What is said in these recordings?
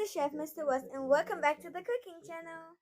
the chef, Mr. West, and welcome back to the cooking channel.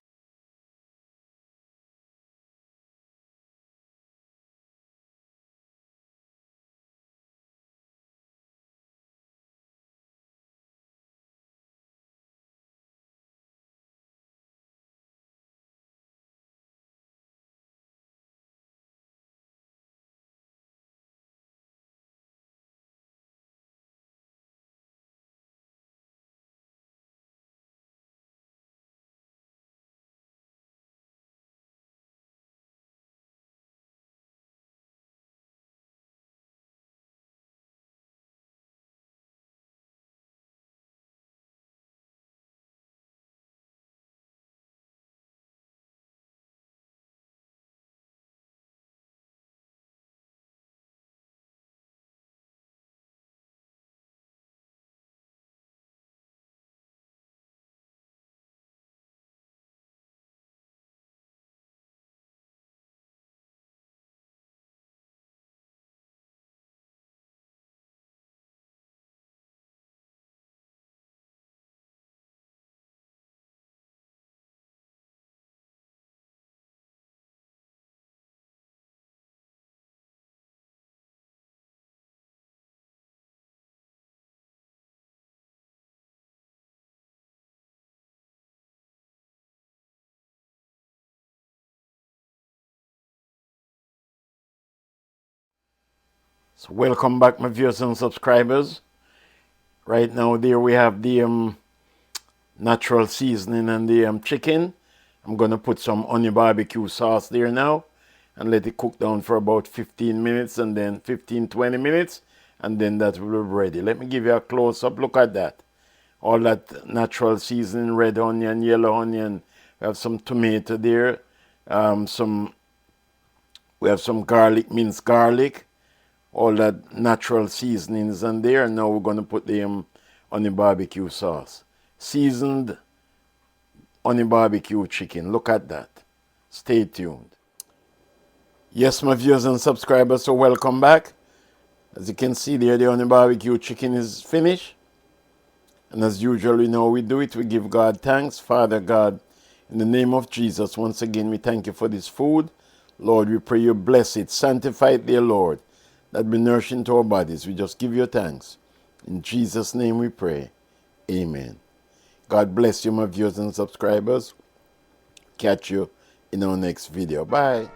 So welcome back, my viewers and subscribers. Right now, there we have the natural seasoning and the chicken. I'm gonna put some onion barbecue sauce there now and let it cook down for about 15 minutes and then 15-20 minutes, and then that will be ready. Let me give you a close-up look at that. All that natural seasoning, red onion, yellow onion. We have some tomato there, some we have some garlic, minced garlic, all that natural seasonings in there. And now we're going to put them on the barbecue sauce. Seasoned on the barbecue chicken. Look at that. Stay tuned. Yes, my viewers and subscribers, so welcome back. As you can see there, the onion barbecue chicken is finished. And as usual, you know we do it. We give God thanks. Father God, in the name of Jesus, once again, we thank you for this food. Lord, we pray you bless it, sanctify it, dear Lord, that be nourishing to our bodies. We just give you thanks. In Jesus' name we pray. Amen. God bless you, my viewers and subscribers. Catch you in our next video. Bye.